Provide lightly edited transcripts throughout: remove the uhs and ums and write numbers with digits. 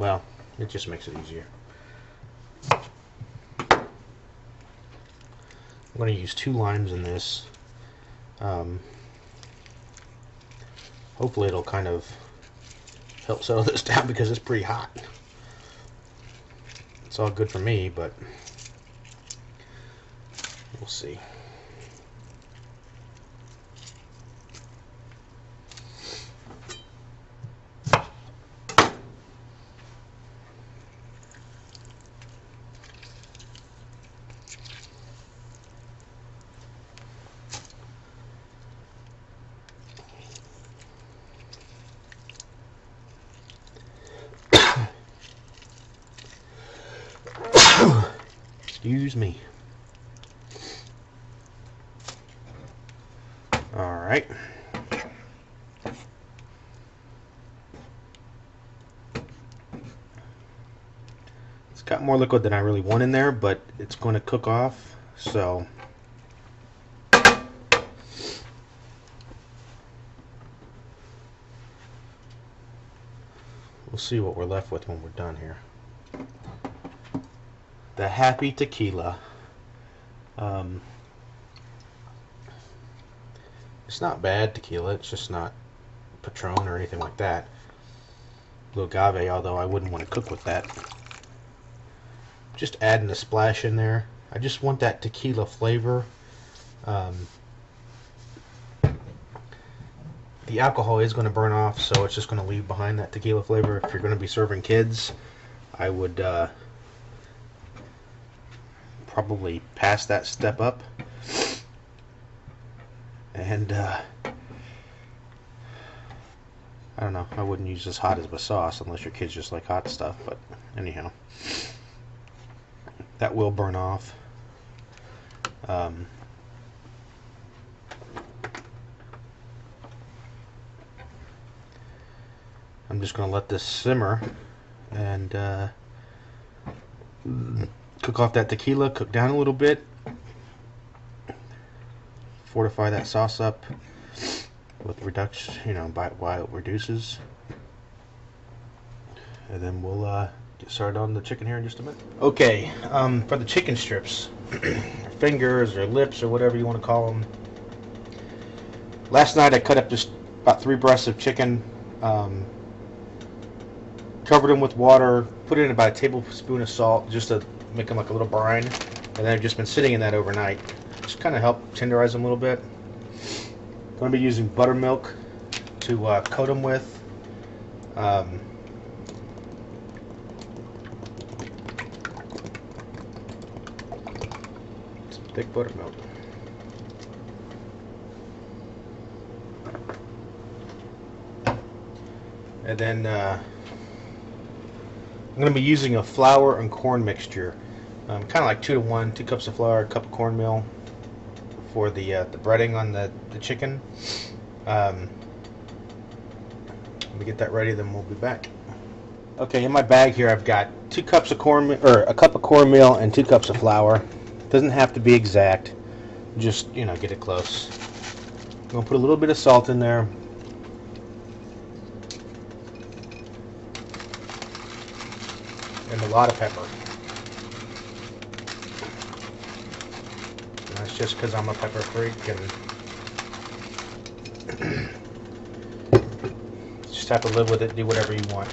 Well, it just makes it easier. I'm going to use 2 limes in this. Hopefully it'll kind of help settle this down because it's pretty hot. It's all good for me, but we'll see. Excuse me. All right. It's got more liquid than I really want in there, but it's going to cook off, so we'll see what we're left with when we're done here. The Happy Tequila. It's not bad tequila, it's just not Patron or anything like that. Blue agave, although I wouldn't want to cook with that. Just adding a splash in there. I just want that tequila flavor. The alcohol is going to burn off, so it's just going to leave behind that tequila flavor. If you're going to be serving kids, I would probably pass that step up. And I don't know, I wouldn't use as hot as a sauce unless your kids just like hot stuff, but anyhow, that will burn off. I'm just going to let this simmer and cook off that tequila, cook down a little bit, fortify that sauce up with reduction, while it reduces, and then we'll get started on the chicken here in just a minute. Okay, for the chicken strips, fingers or lips or whatever you want to call them. Last night I cut up just about 3 breasts of chicken, covered them with water, put in about a tablespoon of salt just to make them like a little brine, and then I've just been sitting in that overnight. Just kind of help tenderize them a little bit. I'm going to be using buttermilk to coat them with. Some thick buttermilk. And then I'm going to be using a flour and corn mixture. Kind of like 2 to 1, 2 cups of flour, a cup of cornmeal for the breading on the chicken. Let me get that ready, then we'll be back. Okay, in my bag here I've got 2 cups of cornmeal, or a cup of cornmeal and 2 cups of flour. Doesn't have to be exact, just get it close. I'm gonna put a little bit of salt in there. And a lot of pepper. And that's just because I'm a pepper freak, and just have to live with it, do whatever you want.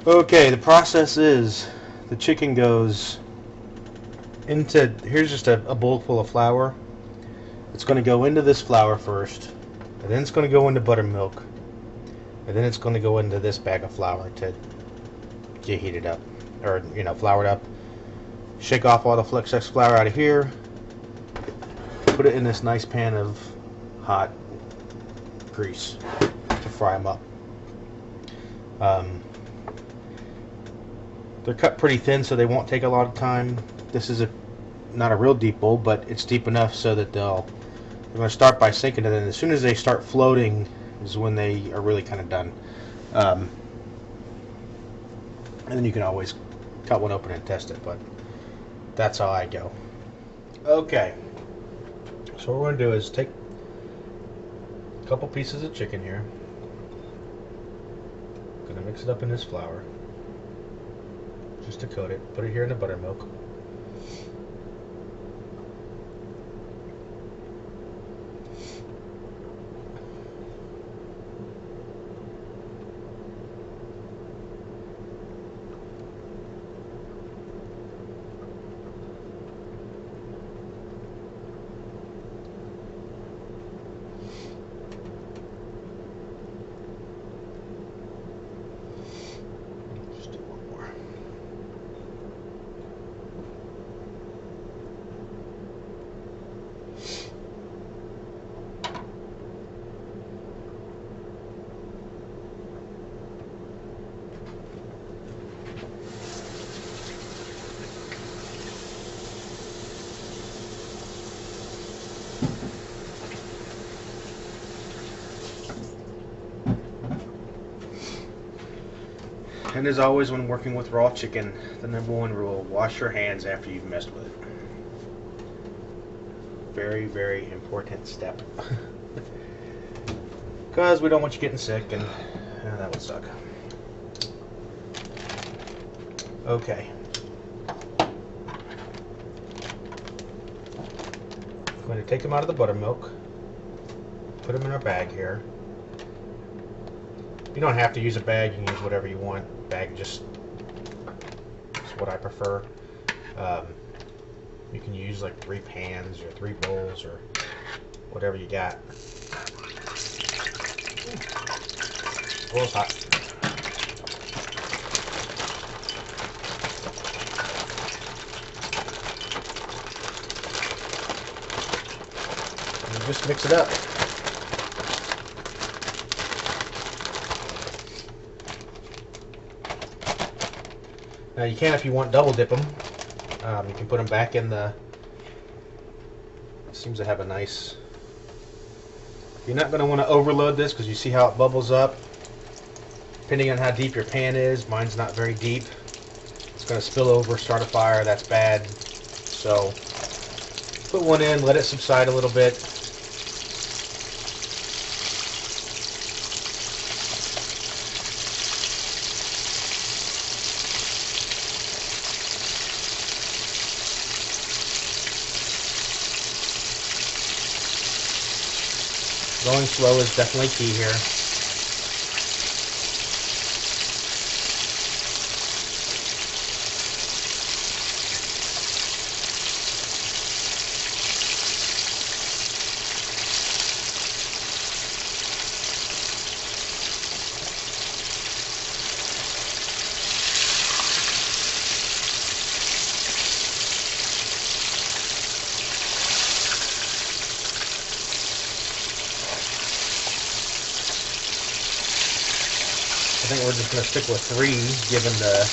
Okay, the process is the chicken goes into, here's just a bowl full of flour. It's going to go into this flour first, and then it's going to go into buttermilk, and then it's going to go into this bag of flour to get heated up, or floured up. Shake off all the excess flour out of here, put it in this nice pan of hot grease to fry them up. They're cut pretty thin, so they won't take a lot of time. This is not a real deep bowl, but it's deep enough so that they're going to start by sinking it, and as soon as they start floating is when they are really kind of done. And then you can always cut one open and test it, but that's how I go. Okay, So what we're going to do is take a couple pieces of chicken here. Going to mix it up in this flour just to coat it. Put it here in the buttermilk. And as always, when working with raw chicken, the #1 rule: wash your hands after you've messed with it. Very, very important step. Because we don't want you getting sick, and that would suck. Okay. I'm going to take them out of the buttermilk, put them in our bag here. You don't have to use a bag, you can use whatever you want. Bag just is what I prefer. You can use like 3 pans or 3 bowls or whatever you got. Oil's hot. And just mix it up. Now you can, if you want, double dip them. You can put them back in the. It seems to have a nice. You're not going to want to overload this because you see how it bubbles up. Depending on how deep your pan is, mine's not very deep. It's going to spill over, start a fire. That's bad. So put one in, let it subside a little bit. Going slow is definitely key here. I think we're just going to stick with 3, given the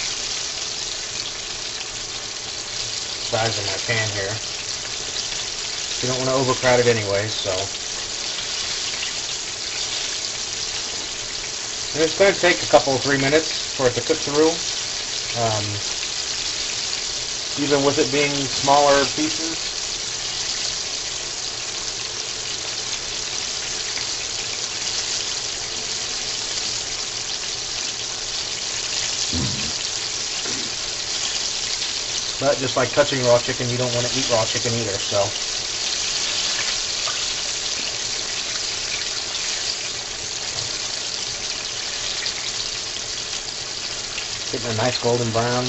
size of my pan here. You don't want to overcrowd it anyway, so. And it's going to take a couple, 3 minutes for it to cook through. Even with it being smaller pieces. But just like touching raw chicken, you don't want to eat raw chicken either, so. Getting a nice golden brown.